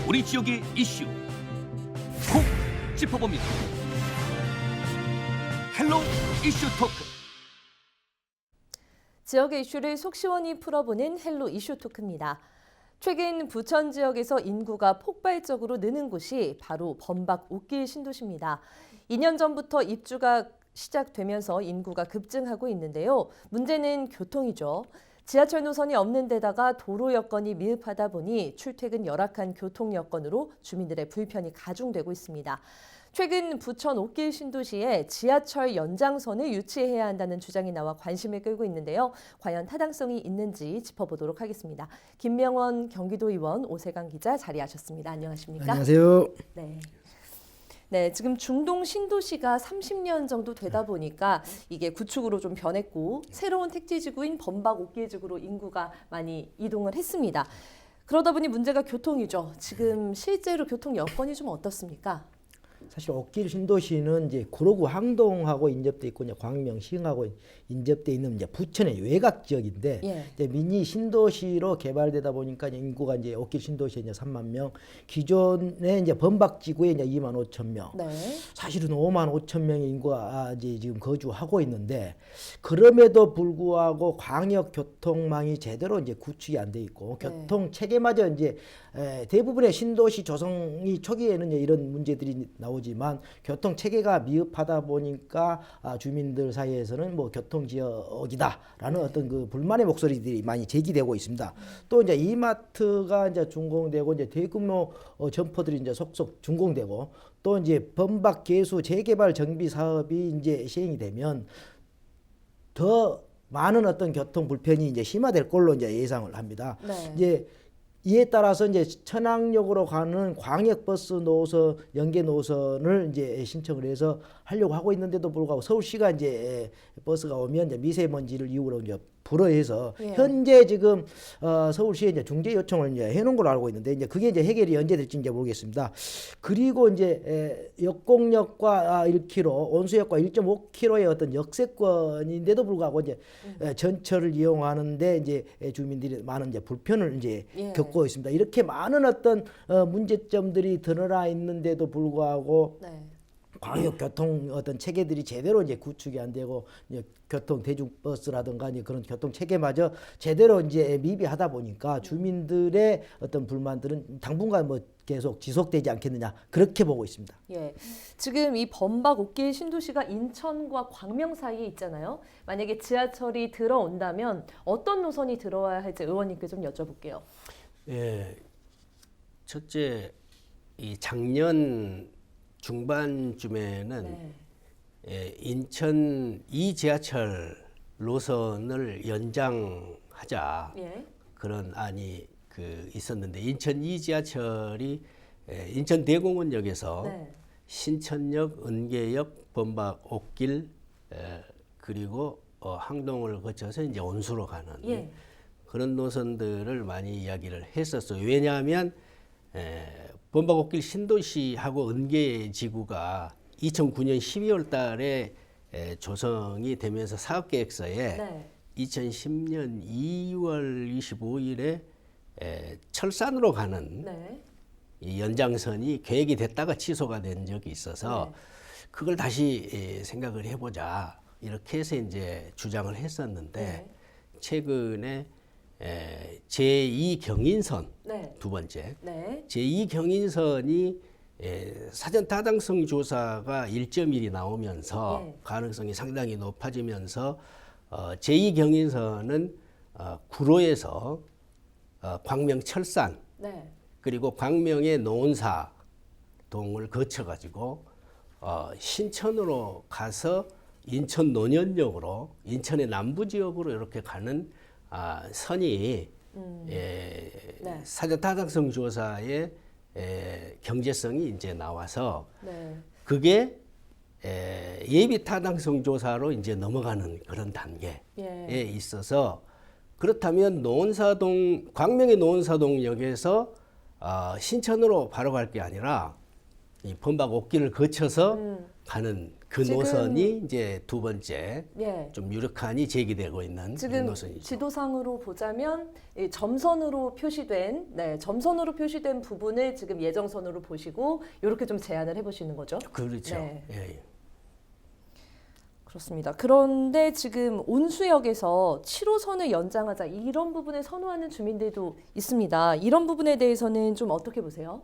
우리 지역의 이슈 콕 짚어봅니다. 헬로 이슈 토크. 지역의 이슈를 속 시원히 풀어보는 헬로 이슈 토크입니다. 최근 부천 지역에서 인구가 폭발적으로 느는 곳이 바로 범박 옥길 신도시입니다. 2년 전부터 입주가 시작되면서 인구가 급증하고 있는데요. 문제는 교통이죠. 지하철 노선이 없는 데다가 도로 여건이 미흡하다 보니 출퇴근 열악한 교통 여건으로 주민들의 불편이 가중되고 있습니다. 최근 부천 옥길 신도시에 지하철 연장선을 유치해야 한다는 주장이 나와 관심을 끌고 있는데요. 과연 타당성이 있는지 짚어보도록 하겠습니다. 김명원 경기도의원, 오세강 기자 자리하셨습니다. 안녕하십니까? 안녕하세요. 네, 지금 중동 신도시가 30년 정도 되다 보니까 이게 구축으로 좀 변했고 새로운 택지지구인 범박 옥길지구로 인구가 많이 이동을 했습니다. 그러다 보니 문제가 교통이죠. 지금 실제로 교통 여건이 좀 어떻습니까? 사실 옥길 신도시는 이제 구로구 항동하고 인접돼 있고 이제 광명 시흥하고 인접돼 있는 이제 부천의 외곽 지역인데 이제 미니 신도시로 개발되다 보니까 이제 인구가 이제 옥길 신도시에 이제 3만 명, 기존에 이제 범박 지구에 이제 2만 5천 명. 사실은 5만 5천 명의 인구가 이제 지금 거주하고 있는데 그럼에도 불구하고 광역 교통망이 제대로 이제 구축이 안 돼 있고 교통 체계마저 이제 대부분의 신도시 조성이 초기에는 이제 이런 문제들이 나오지만 교통 체계가 미흡하다 보니까 주민들 사이에서는 뭐 교통 지역이다라는 어떤 그 불만의 목소리들이 많이 제기되고 있습니다. 또 이제 이마트가 이제 준공되고 이제 대규모 점포들이 이제 속속 준공되고 또 이제 범박 개수 재개발 정비 사업이 이제 시행이 되면 더 많은 어떤 교통 불편이 이제 심화될 걸로 이제 예상을 합니다. 이제 이에 따라서 이제 천왕역으로 가는 광역버스 노선 연계 노선을 이제 신청을 해서 하려고 하고 있는데도 불구하고 서울시가 이제 버스가 오면 이제 미세먼지를 이유로 이제 불허해서 현재 지금 서울시에 이제 중재 요청을 이제 해놓은 걸로 알고 있는데 이제 그게 이제 해결이 언제 될지 이제 모르겠습니다. 그리고 이제 역공역과 1km, 온수역과 1.5km의 어떤 역세권인데도 불구하고 이제 전철을 이용하는데 이제 주민들이 많은 이제 불편을 이제 겪고 있습니다. 이렇게 많은 어떤 문제점들이 드러나 있는데도 불구하고 광역 교통 어떤 체계들이 제대로 이제 구축이 안 되고 이제 교통 대중버스라든가 이제 그런 교통 체계마저 제대로 이제 미비하다 보니까 주민들의 어떤 불만들은 당분간 뭐 계속 지속되지 않겠느냐 그렇게 보고 있습니다. 지금 이 범박 옥길 신도시가 인천과 광명 사이에 있잖아요. 만약에 지하철이 들어온다면 어떤 노선이 들어와야 할지 의원님께 좀 여쭤볼게요. 첫째, 이 작년 중반쯤에는 인천 2지하철 노선을 연장하자 그런 안이 있었는데 인천 2지하철이 인천 대공원역에서 신천역, 은계역, 범박 옥길 그리고 항동을 거쳐서 이제 온수로 가는 그런 노선들을 많이 이야기를 했었어요. 왜냐하면 범박 옥길 신도시하고 은계지구가 2009년 12월 달에 조성이 되면서 사업계획서에 2010년 2월 25일에 철산으로 가는 이 연장선이 계획이 됐다가 취소가 된 적이 있어서 그걸 다시 생각을 해보자 이렇게 해서 이제 주장을 했었는데 최근에 제2경인선 두 번째 제2경인선이 사전 타당성 조사가 1.1이 나오면서 가능성이 상당히 높아지면서 제2경인선은 구로에서 광명 철산 그리고 광명의 노원사동을 거쳐가지고 신천으로 가서 인천 논현역으로 인천의 남부 지역으로 이렇게 가는 선이 사전 타당성 조사에 경제성이 이제 나와서 그게 예비 타당성 조사로 이제 넘어가는 그런 단계에 있어서 그렇다면 광명의 노원사동역에서 신천으로 바로 갈 게 아니라 이 범박 옥길을 거쳐서 가는 그 지금- 노선이 이제 두 번째 예. 좀 유력한이 제기되고 있는 지금 노선이죠. 지도상으로 보자면 이 점선으로 표시된 부분을 지금 예정선으로 보시고 이렇게 좀 제안을 해보시는 거죠. 그렇죠. 네. 예. 그렇습니다. 그런데 지금 온수역에서 7호선을 연장하자 이런 부분을 선호하는 주민들도 있습니다. 이런 부분에 대해서는 좀 어떻게 보세요?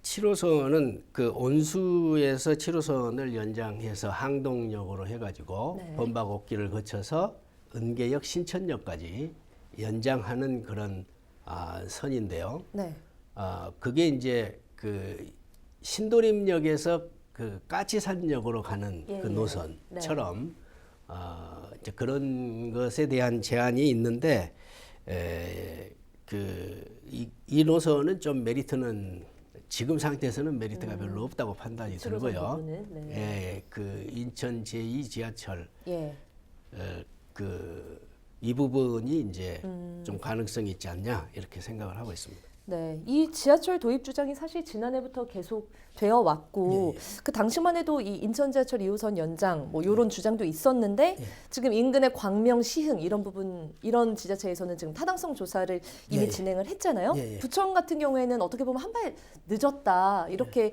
7호선은 그 온수에서 7호선을 연장해서 항동역으로 해가지고 네. 범박옥길을 거쳐서 은계역 신천역까지 연장하는 그런 선인데요. 네. 그게 이제 그 신도림역에서 그 까치산역으로 가는 예, 그 예. 노선처럼 이제 그런 것에 대한 제한이 있는데 이 노선은 좀 메리트는 지금 상태에서는 메리트가 별로 없다고 판단이 7호선 들고요. 부분은, 네. 예, 그 인천 제2 지하철 예. 이 부분이 이제 좀 가능성이 있지 않냐 이렇게 생각을 하고 있습니다. 네, 이 지하철 도입 주장이 사실 지난해부터 계속 되어 왔고 그 당시만 해도 이 인천 지하철 2호선 연장 뭐 이런 주장도 있었는데 지금 인근의 광명, 시흥 이런 부분 이런 지자체에서는 지금 타당성 조사를 이미 진행을 했잖아요. 부천 같은 경우에는 어떻게 보면 한 발 늦었다 이렇게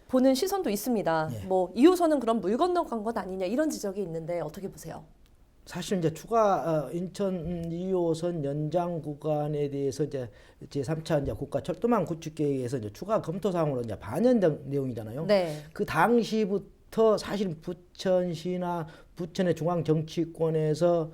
보는 시선도 있습니다. 뭐 2호선은 그럼 물 건너간 것 아니냐 이런 지적이 있는데 어떻게 보세요? 사실 이제 추가 인천 2호선 연장 구간에 대해서 이제 제3차 이제 국가 철도망 구축 계획에서 이제 추가 검토 사항으로 이제 반영된 내용이잖아요. 네. 그 당시부터 사실 부천시나 부천의 중앙 정치권에서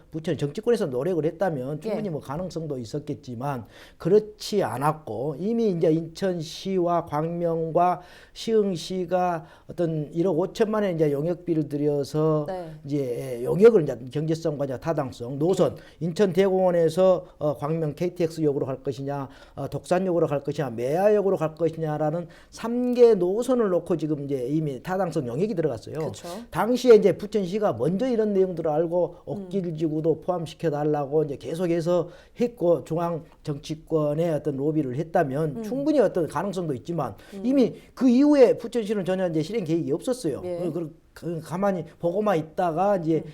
노력을 했다면 충분히 뭐 가능성도 있었겠지만 그렇지 않았고 이미 이제 인천시와 광명과 시흥시가 어떤 1억 5천만 원 이제 용역비를 들여서 이제 용역을 이제 경제성과 이제 타당성 노선 인천대공원에서 광명 KTX역으로 갈 것이냐 독산역으로 갈 것이냐 매화역으로 갈 것이냐라는 3개 노선을 놓고 지금 이제 이미 타당성 용역이 들어갔어요. 그쵸. 당시에 이제 부천시가 먼저 이런 내용들을 알고 옥길지구도 포함시켜 달라고 이제 계속해서 했고 중앙 정치권의 어떤 로비를 했다면 충분히 어떤 가능성도 있지만 이미 그 이후에 부천시는 전혀 이제 실행 계획이 없었어요. 가만히 보고만 있다가 이제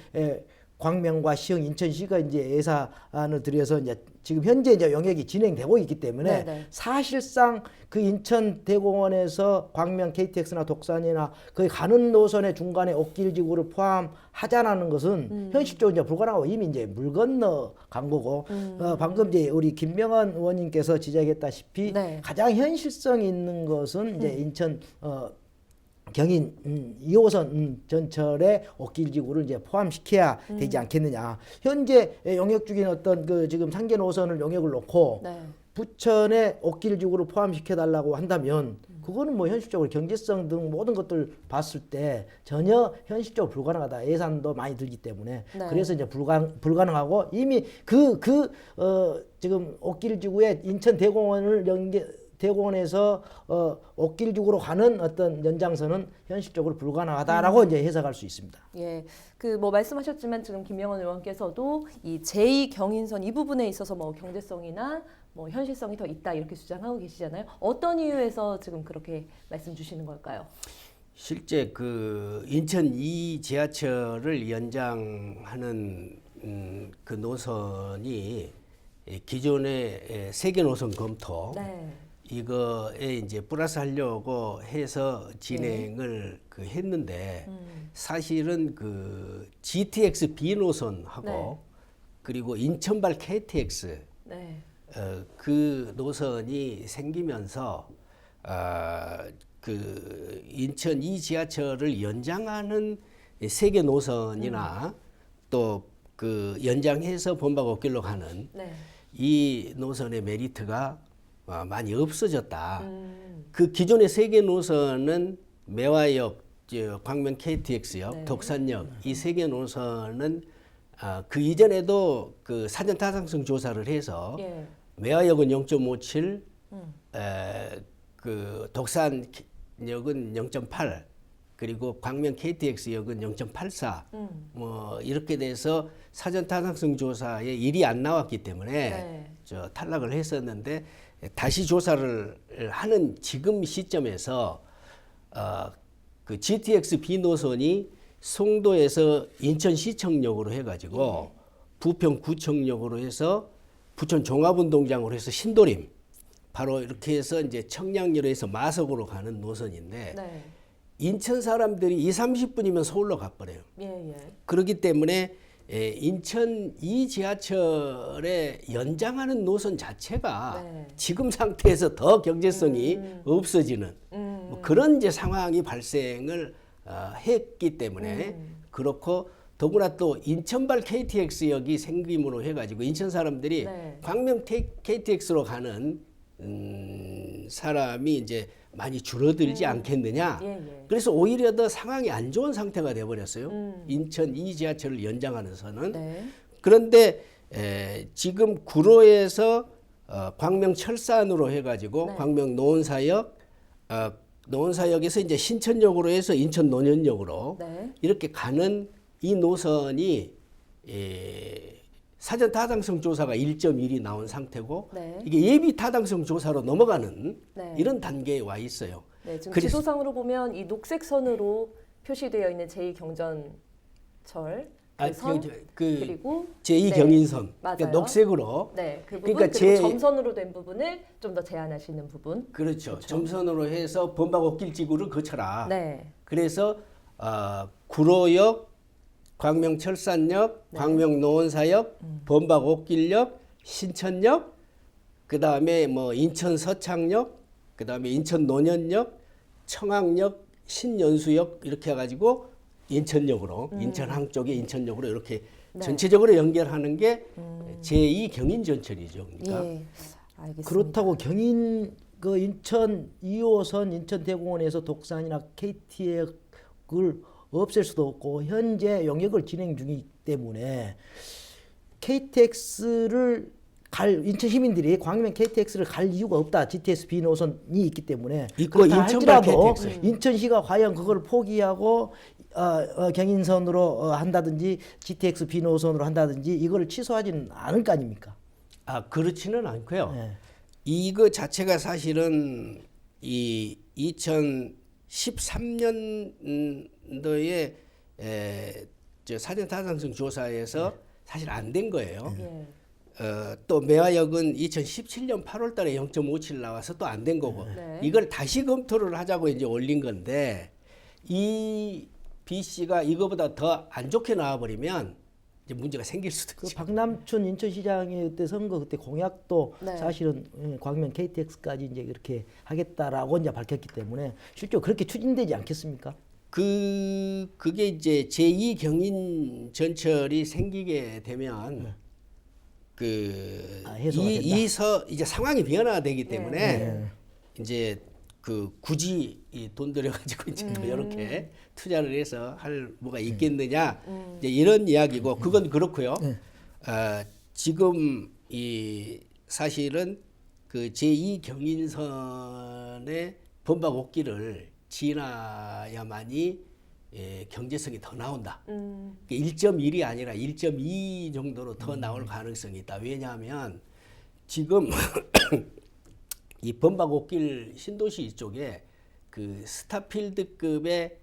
광명과 시흥, 인천시가 이제 예산을 들여서 이제 지금 현재 이제 용역이 진행되고 있기 때문에 사실상 그 인천대공원에서 광명 KTX나 독산이나 거기 가는 노선의 중간에 옥길지구를 포함하자라는 것은 현실적으로 이제 불가능하고 이미 이제 물 건너 간 거고 방금 이제 우리 김명환 의원님께서 지적했다시피 가장 현실성 있는 것은 이제 인천 경인 2호선 전철에 옥길지구를 이제 포함시켜야 되지 않겠느냐. 현재 용역 중인 어떤 그 지금 3개 노선을 용역을 놓고 부천에 옥길지구를 포함시켜 달라고 한다면 그거는 뭐 현실적으로 경제성 등 모든 것들 봤을 때 전혀 현실적으로 불가능하다. 예산도 많이 들기 때문에 그래서 이제 불가능하고 이미 지금 옥길지구에 인천대공원을 대공원에서 옥길지구로 가는 어떤 연장선은 현실적으로 불가능하다라고 이제 해석할 수 있습니다. 예, 그 뭐 말씀하셨지만 지금 김명환 의원께서도 이 제2 경인선 이 부분에 있어서 뭐 경제성이나 뭐 현실성이 더 있다 이렇게 주장하고 계시잖아요. 어떤 이유에서 지금 그렇게 말씀 주시는 걸까요? 실제 그 인천 2 지하철을 연장하는 그 노선이 기존의 세계 노선 검토 이거에 이제 플러스 하려고 해서 진행을 그 했는데 사실은 그 GTX B 노선하고 그리고 인천발 KTX 그 노선이 생기면서 그 인천 2 지하철을 연장하는 세계 노선이나 또 그 연장해서 범박옥길로 가는 이 노선의 메리트가 많이 없어졌다. 그 기존의 세계 노선은 매화역, 광명 KTX역, 독산역 이 세 개 노선은 그 이전에도 그 사전 타당성 조사를 해서 매화역은 0.57, 그 독산역은 0.8, 그리고 광명 KTX역은 0.84. 뭐 이렇게 돼서 사전 타당성 조사에 일이 안 나왔기 때문에 탈락을 했었는데 다시 조사를 하는 지금 시점에서 그 GTX B 노선이 송도에서 인천시청역으로 해가지고 부평구청역으로 해서 부천 종합운동장으로 해서 신도림 바로 이렇게 해서 이제 청량리로 해서 마석으로 가는 노선인데 네. 인천 사람들이 20-30분이면 서울로 가버려요. 예, 예. 그렇기 때문에 인천 2지하철에 연장하는 노선 자체가 네. 지금 상태에서 더 경제성이 없어지는 뭐 그런 이제 상황이 발생을 했기 때문에 그렇고 더구나 또 인천발 KTX역이 생김으로 해가지고 인천 사람들이 네. 광명 KTX로 가는 사람이 이제 많이 줄어들지 않겠느냐. 예, 예. 그래서 오히려 더 상황이 안 좋은 상태가 돼버렸어요. 인천 2지하철을 연장하는 선은. 네. 그런데 지금 구로에서 광명 철산으로 해가지고 네. 광명 노원사역, 노원사역에서 이제 신천역으로 해서 인천 논현역으로 네. 이렇게 가는 이 노선이 사전 타당성 조사가 1.1이 나온 상태고 네. 이게 예비 타당성 조사로 넘어가는 네. 이런 단계에 와 있어요. 네, 지금 그래서- 지도상으로 보면 이 녹색 선으로 표시되어 있는 제2경전철 그 선, 그리고 제2 네, 경인선 맞아요. 그러니까 녹색으로 네, 그 부분 그러니까 그리고 제- 점선으로 된 부분을 좀 더 제한하시는 부분. 그렇죠. 점선으로 해서 범박옥길 지구를 거쳐라. 네. 그래서 구로역, 광명철산역, 네. 광명노원사역, 범박옥길역, 신천역, 그 다음에 뭐 인천서창역, 그 다음에 인천논현역, 청학역, 신연수역 이렇게 해가지고 인천역으로 인천항 쪽에 인천역으로 이렇게 네. 전체적으로 연결하는 게 제2 경인전철이죠. 그러니까 예. 알겠습니다. 그렇다고 경인 그 인천 2호선 인천 대공원에서 독산이나 KTX를 없앨 수도 없고 현재 용역을 진행 중이기 때문에 KTX를 인천 시민들이 광명 KTX를 갈 이유가 없다. GTX B 노선이 있기 때문에 있고 그렇다 인천발 할지라도 KTX. 인천시가 과연 그걸 포기하고 경인선으로 한다든지 GTX B 노선으로 한다든지 이거를 취소하지는 않을 거 아닙니까? 그렇지는 않고요. 네. 이거 자체가 사실은 이 2013년도에 저 사전 타당성 조사에서 사실 안 된 거예요. 예. 또 매화역은 2017년 8월달에 0.57 나와서 또 안 된 거고 네. 이걸 다시 검토를 하자고 이제 올린 건데 이 B 씨가 이거보다 더 안 좋게 나와버리면 이제 문제가 생길 수도 그 있죠. 박남춘 인천시장의 그때 선거 그때 공약도 네. 사실은 광명 KTX까지 이제 그렇게 하겠다라고 이제 밝혔기 때문에 실제로 그렇게 추진되지 않겠습니까? 그게 이제 제2 경인 전철이 생기게 되면 해소가 된다? 이제 상황이 변화되기 네. 때문에 이제 그 굳이 이 돈 들여가지고 이제 또 이렇게 투자를 해서 할 뭐가 있겠느냐 이제 이런 이야기고 그건 그렇고요. 지금 이 사실은 그 제2 경인선의 범박옥길을 지나야만이 경제성이 더 나온다. 1.1이 아니라 1.2 정도로 더 나올 가능성이 있다. 왜냐하면 지금 이 범박옥길 신도시 쪽에 그 스타필드급의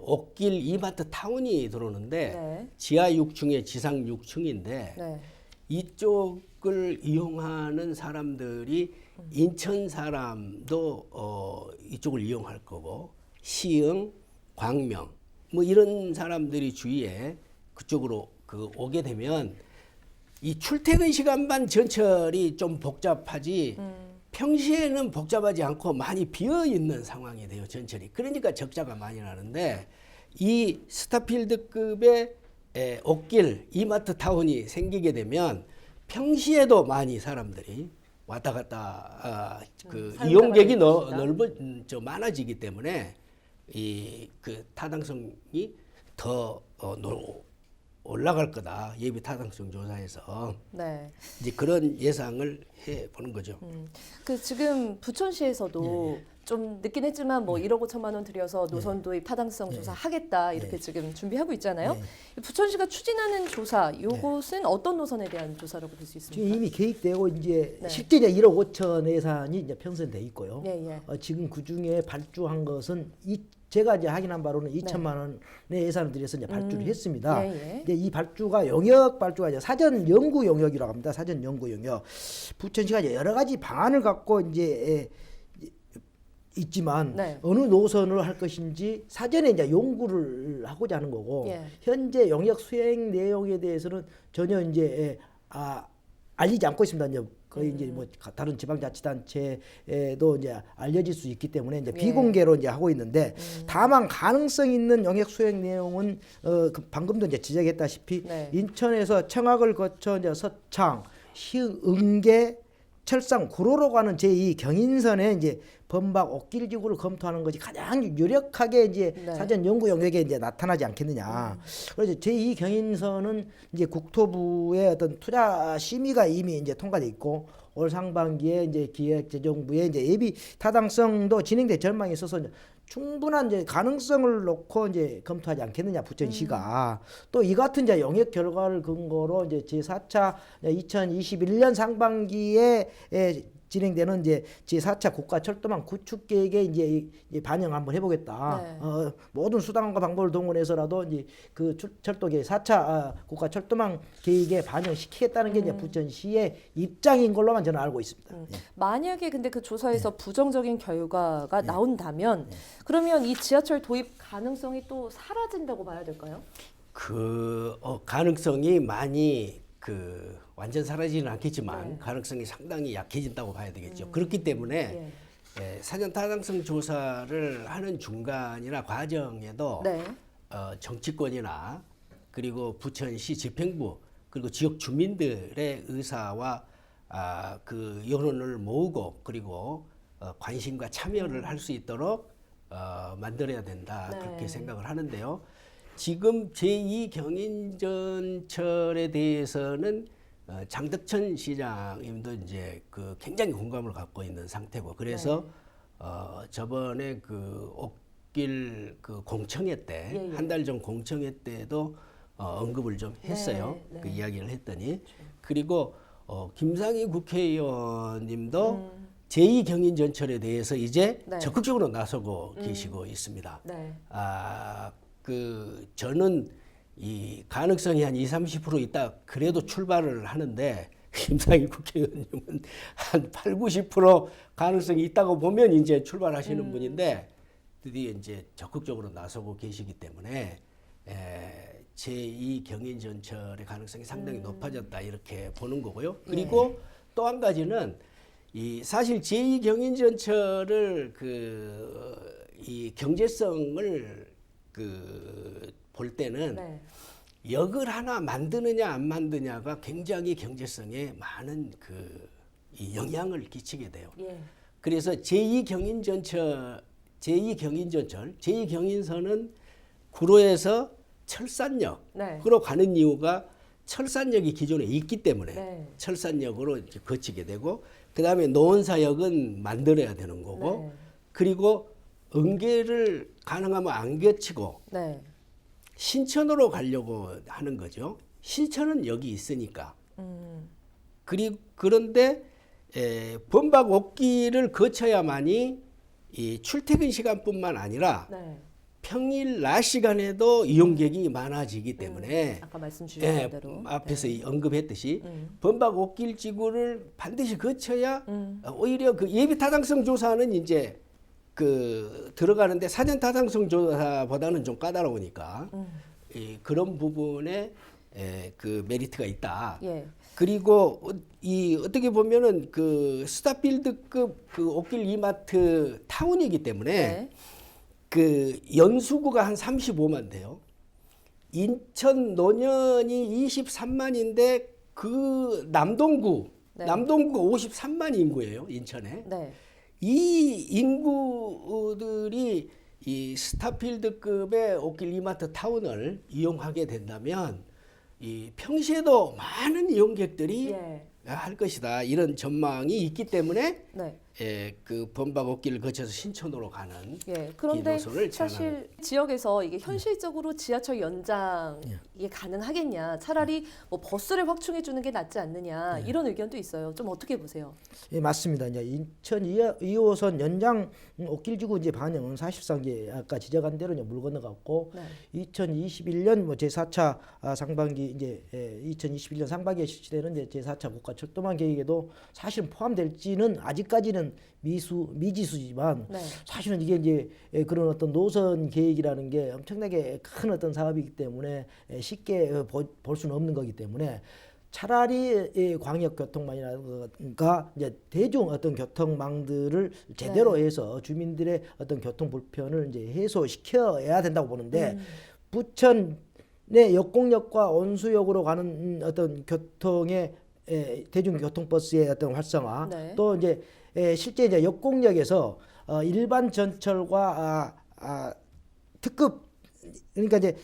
옥길 이마트 타운이 들어오는데 네. 지하 6층에 지상 6층인데 네. 이쪽을 이용하는 사람들이 인천 사람도 이쪽을 이용할 거고 시흥, 광명 뭐 이런 사람들이 주위에 그쪽으로 오게 되면 이 출퇴근 시간만 전철이 좀 복잡하지 평시에는 복잡하지 않고 많이 비어 있는 상황이 돼요, 전철이. 그러니까 적자가 많이 나는데 이 스타필드급의 옥길 이마트 타운이 생기게 되면 평시에도 많이 사람들이 왔다 갔다 이용객이 많아지기 때문에 그 타당성이 더 올라갈 거다. 예비 타당성 조사에서 네. 이제 그런 예상을 해 보는 거죠. 그 지금 부천시에서도 좀 늦긴 했지만 뭐 1억 5천만 원 들여서 노선 도입 타당성 조사 하겠다 이렇게 지금 준비하고 있잖아요. 부천시가 추진하는 조사, 요것은 어떤 노선에 대한 조사라고 볼 수 지금 있습니까? 이미 계획되고 이제 네. 실제 이제 1억 5천 예산이 이제 편성돼 있고요. 예. 지금 그 중에 발주한 것은 제가 이제 확인한 바로는 2천만 원의 예산을 들여서 이제 발주를 했습니다. 예. 이제 이 발주가 영역 발주가 이제 사전 연구 영역이라고 합니다. 사전 연구 영역. 부천시가 이제 여러 가지 방안을 갖고 이제 있지만 네. 어느 노선을 할 것인지 사전에 이제 연구를 하고자 하는 거고 예. 현재 영역 수행 내용에 대해서는 전혀 이제 알리지 않고 있습니다. 이제 거의 이제 뭐 다른 지방자치단체에도 이제 알려질 수 있기 때문에 이제 비공개로 이제 하고 있는데 다만 가능성 있는 영역 수행 내용은 방금도 이제 지적했다시피 인천에서 청학을 거쳐 이제 서창, 시흥계, 철상, 구로로 가는 제2 경인선에 이제 범박 옥길 지구를 검토하는 것이 가장 유력하게 이제 사전 연구 영역에 이제 나타나지 않겠느냐. 그래서 제2 경인선은 이제 국토부의 어떤 투자 심의가 이미 이제 통과돼 있고 올 상반기에 이제 기획재정부의 이제 예비 타당성도 진행될 전망이 있어서 이제 충분한 이제 가능성을 놓고 이제 검토하지 않겠느냐 부천시가 또 이 같은 이제 영역 결과를 근거로 이제 제4차 2021년 상반기에 진행되는 이제 제4차 국가철도망 구축 계획에 이제 반영 한번 해보겠다. 모든 수단과 방법을 동원해서라도 이제 그 철도 계획 4차 국가철도망 계획에 반영시키겠다는 게 이제 부천시의 입장인 걸로만 저는 알고 있습니다. 만약에 근데 그 조사에서 부정적인 결과가 나온다면 그러면 이 지하철 도입 가능성이 또 사라진다고 봐야 될까요? 가능성이 많이 완전 사라지는 않겠지만 가능성이 상당히 약해진다고 봐야 되겠죠. 그렇기 때문에 사전 타당성 조사를 하는 중간이나 과정에도 정치권이나 그리고 부천시 집행부 그리고 지역 주민들의 의사와 그 여론을 모으고 그리고 관심과 참여를 할 수 있도록 만들어야 된다 그렇게 생각을 하는데요. 지금 제2 경인전철에 대해서는 장덕천 시장님도 이제 굉장히 공감을 갖고 있는 상태고 그래서 저번에 그 옥길 공청회 때 한 달 전 공청회 때도 언급을 좀 했어요. 그 이야기를 했더니 그리고 김상희 국회의원님도 제2 경인전철에 대해서 이제 적극적으로 나서고 계시고 있습니다. 저는 이 가능성이 한 20-30% 있다 그래도 출발을 하는데 김상희 국회의원님은 한 8-90% 가능성이 있다고 보면 이제 출발하시는 분인데 드디어 이제 적극적으로 나서고 계시기 때문에 제2 경인전철의 가능성이 상당히 높아졌다 이렇게 보는 거고요. 그리고 또 한 가지는 사실 제2 경인전철을 이 경제성을 볼 때는 역을 하나 만드느냐 안 만드냐가 굉장히 경제성에 많은 이 영향을 끼치게 돼요. 그래서 제2 경인선은 구로에서 철산역으로 가는 이유가 철산역이 기존에 있기 때문에 철산역으로 이제 거치게 되고 그 다음에 노원사역은 만들어야 되는 거고 그리고 응계를 가능하면 안 거치고 신천으로 가려고 하는 거죠. 신천은 여기 있으니까. 그런데 범박 옥길을 거쳐야만이 이 출퇴근 시간뿐만 아니라 평일 낮 시간에도 이용객이 많아지기 때문에 아까 말씀 주신 대로 앞에서 언급했듯이 범박 옥길 지구를 반드시 거쳐야 오히려 그 예비 타당성 조사는 이제 들어가는데 사전 타당성 조사보다는 좀 까다로우니까 그런 부분에 그 메리트가 있다. 그리고 어떻게 보면은 그 스타필드급 그 옥길 이마트 타운이기 때문에 그 연수구가 한 35만 돼요. 인천 노년이 23만인데 그 남동구가 53만 인구예요. 인천에. 이 인구들이 이 스타필드급의 옥길 이마트 타운을 이용하게 된다면 이 평시에도 많은 이용객들이 할 것이다. 이런 전망이 있기 때문에 그 범박 옥길을 거쳐서 신촌으로 가는 예, 이 그런데 노선을 사실 지역에서 이게 현실적으로 지하철 연장 이게 가능하겠냐? 차라리 뭐 버스를 확충해 주는 게 낫지 않느냐? 이런 의견도 있어요. 좀 어떻게 보세요? 예, 맞습니다. 이제 인천 2호선 연장 옥길지구 이제 반영은 사실상 이제 아까 지적한 대로 이제 물 건너갔고, 2021년 뭐 제4차 상반기 이제 2021년 상반기에 실시되는 이제 제4차 국가 철도망 계획에도 사실은 포함될지는 아직까지는 미지수지만 사실은 이게 이제 그런 어떤 노선 계획이라는 게 엄청나게 큰 어떤 사업이기 때문에 쉽게 볼 수는 없는 거기 때문에 차라리 이 광역교통망이라든가 이제 대중 어떤 교통망들을 제대로 해서 주민들의 어떤 교통 불편을 이제 해소시켜야 된다고 보는데 부천의 역공역과 온수역으로 가는 어떤 교통의 대중교통버스의 어떤 활성화 또 이제 실제 이제 역공역에서 일반 전철과 특급 그러니까 이제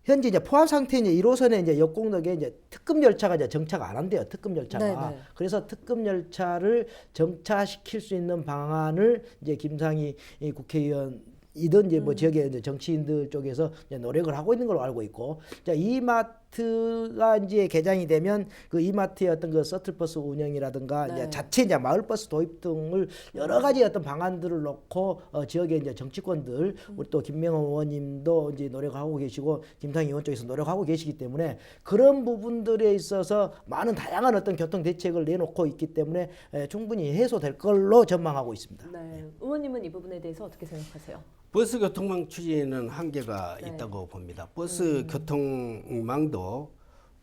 현재 이제 포함 상태인 1호선에 이제 역공역에 이제 특급 열차가 이제 정차가 안 한대요. 특급 열차가. 그래서 특급 열차를 정차시킬 수 있는 방안을 이제 김상희 국회의원이든 이제 뭐 지역의 이제 정치인들 쪽에서 이제 노력을 하고 있는 걸로 알고 있고, 자, 이마트가 이제 개장이 되면 그 이마트의 어떤 그 서틀버스 운영이라든가 이제 자체 이제 마을버스 도입 등을 여러 가지 어떤 방안들을 놓고 지역의 이제 정치권들 우리 또 김명호 의원님도 이제 노력하고 계시고 김상희 의원 쪽에서 노력하고 계시기 때문에 그런 부분들에 있어서 많은 다양한 어떤 교통 대책을 내놓고 있기 때문에 충분히 해소될 걸로 전망하고 있습니다. 네. 의원님은 이 부분에 대해서 어떻게 생각하세요? 버스 교통망 추진에는 한계가 있다고 봅니다. 버스 교통망도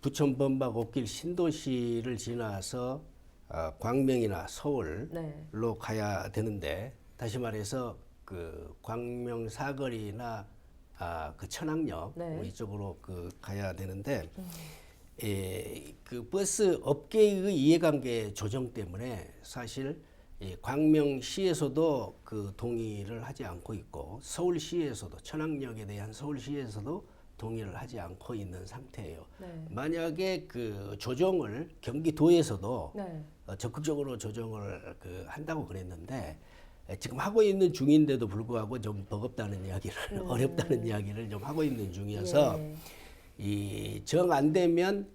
부천 범박 옥길 신도시를 지나서 광명이나 서울로 가야 되는데, 다시 말해서 그 광명 사거리나 그 천왕역 이쪽으로 그 가야 되는데 그 버스 업계의 이해관계 조정 때문에 사실 광명시에서도 그 동의를 하지 않고 있고 서울시에서도 천왕역에 대한 서울시에서도 동의를 하지 않고 있는 상태예요. 만약에 그 조정을 경기도에서도 적극적으로 조정을 그 한다고 그랬는데 지금 하고 있는 중인데도 불구하고 좀 버겁다는 이야기를 어렵다는 이야기를 좀 하고 있는 중이어서 이 정 안 되면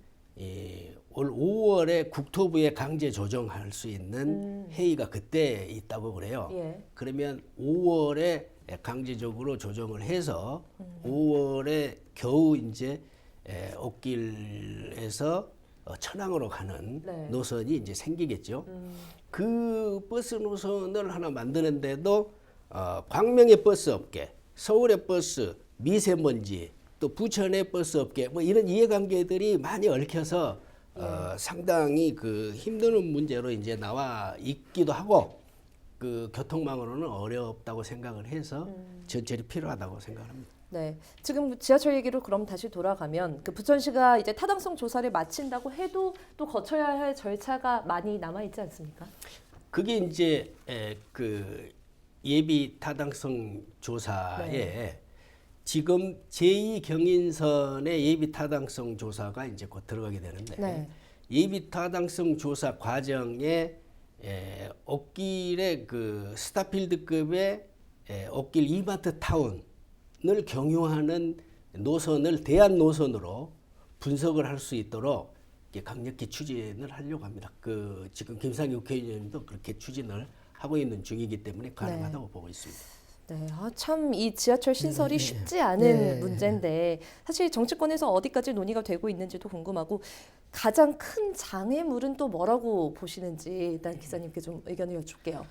올 5월에 국토부에 강제 조정할 수 있는 회의가 그때 있다고 그래요. 그러면 5월에 강제적으로 조정을 해서 5월에 겨우 이제 옥길에서 천왕으로 가는 노선이 이제 생기겠죠. 그 버스 노선을 하나 만드는데도 광명의 버스 업계, 서울의 버스, 미세먼지, 또 부천의 버스 업계 뭐 이런 이해관계들이 많이 얽혀서 상당히 그 힘드는 문제로 이제 나와 있기도 하고 그 교통망으로는 어렵다고 생각을 해서 전철이 필요하다고 생각합니다. 네, 지금 지하철 얘기로 그럼 다시 돌아가면 그 부천시가 이제 타당성 조사를 마친다고 해도 또 거쳐야 할 절차가 많이 남아 있지 않습니까? 그게 이제 그 예비 타당성 조사에 지금 제2경인선의 예비 타당성 조사가 이제 곧 들어가게 되는데 예비 타당성 조사 과정에 옥길의 그 스타필드급의 옥길 이마트 타운을 경유하는 노선을 대안 노선으로 분석을 할 수 있도록 강력히 추진을 하려고 합니다. 그 지금 김상희 국회의원님도 그렇게 추진을 하고 있는 중이기 때문에 가능하다고 보고 있습니다. 네, 참 이 지하철 신설이 쉽지 않은 문제인데 사실 정치권에서 어디까지 논의가 되고 있는지도 궁금하고 가장 큰 장애물은 또 뭐라고 보시는지 일단 기자님께 좀 의견을 여쭐게요.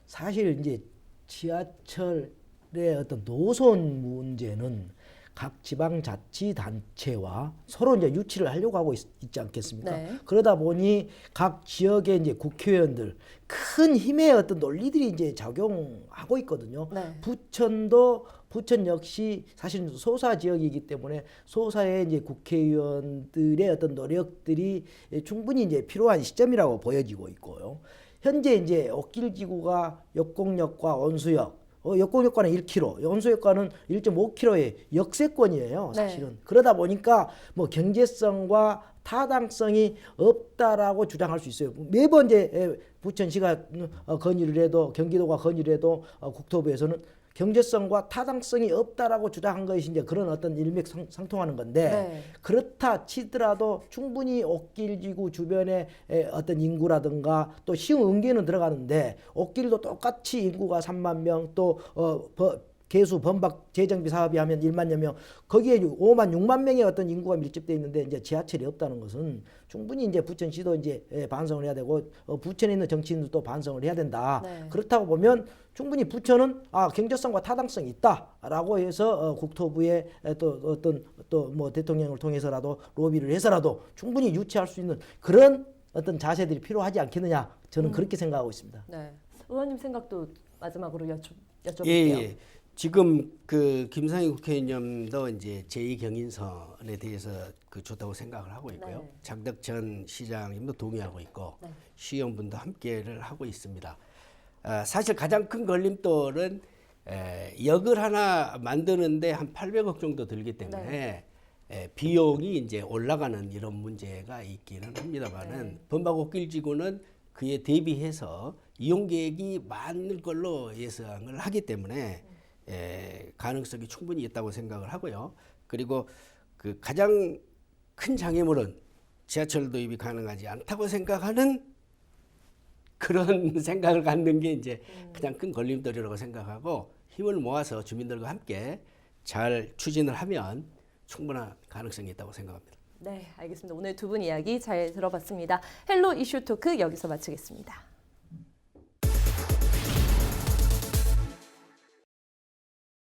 사실 이제 지하철의 어떤 노선 문제는 각 지방자치단체와 서로 이제 유치를 하려고 하고 있지 않겠습니까? 그러다 보니 각 지역의 이제 국회의원들 큰 힘의 어떤 논리들이 이제 작용하고 있거든요. 부천 역시 사실 소사 지역이기 때문에 소사의 이제 국회의원들의 어떤 노력들이 충분히 이제 필요한 시점이라고 보여지고 있고요. 현재 이제 옥길지구가 역공역과 온수역 역공 효과는 1km, 연소 효과는 1.5km의 역세권이에요. 네. 사실은. 그러다 보니까 뭐 경제성과 타당성이 없다라고 주장할 수 있어요. 매번 이제 부천시가 건의를 해도 경기도가 건의를 해도 국토부에서는 경제성과 타당성이 없다라고 주장한 것이 이제 그런 어떤 일맥상통하는 건데 네. 그렇다 치더라도 충분히 옥길지구 주변의 어떤 인구라든가 또 시흥은계는 들어가는데 옥길도 똑같이 인구가 3만 명 또 개수 범박 재정비 사업이 하면 1만여 명 거기에 5만 6만 명의 어떤 인구가 밀집돼 있는데 이제 지하철이 없다는 것은 충분히 이제 부천시도 이제 반성을 해야 되고 부천에 있는 정치인들도 반성을 해야 된다. 네. 그렇다고 보면 충분히 부천은 경제성과 타당성이 있다라고 해서 국토부에 또 어떤 또 뭐 대통령을 통해서라도 로비를 해서라도 충분히 유치할 수 있는 그런 어떤 자세들이 필요하지 않겠느냐 저는 그렇게 생각하고 있습니다. 네. 의원님 생각도 마지막으로 여쭤볼게요. 예. 지금 그 김상희 국회의원님도 이제 제2경인선에 대해서 좋다고 생각을 하고 있고요. 네. 장덕천 시장님도 동의하고 있고 네. 시의원분도 함께를 하고 있습니다. 사실 가장 큰 걸림돌은 역을 하나 만드는데 한 800억 정도 들기 때문에 비용이 이제 올라가는 이런 문제가 있기는 합니다만은 범박옥길지구는 그에 대비해서 이용객이 많을 걸로 예상을 하기 때문에 가능성이 충분히 있다고 생각을 하고요. 그리고 그 가장 큰 장애물은 지하철 도입이 가능하지 않다고 생각하는 그런 생각을 갖는 게 이제 가장 큰 걸림돌이라고 생각하고 힘을 모아서 주민들과 함께 잘 추진을 하면 충분한 가능성이 있다고 생각합니다. 네, 알겠습니다. 오늘 두 분 이야기 잘 들어봤습니다. 헬로 이슈 토크 여기서 마치겠습니다.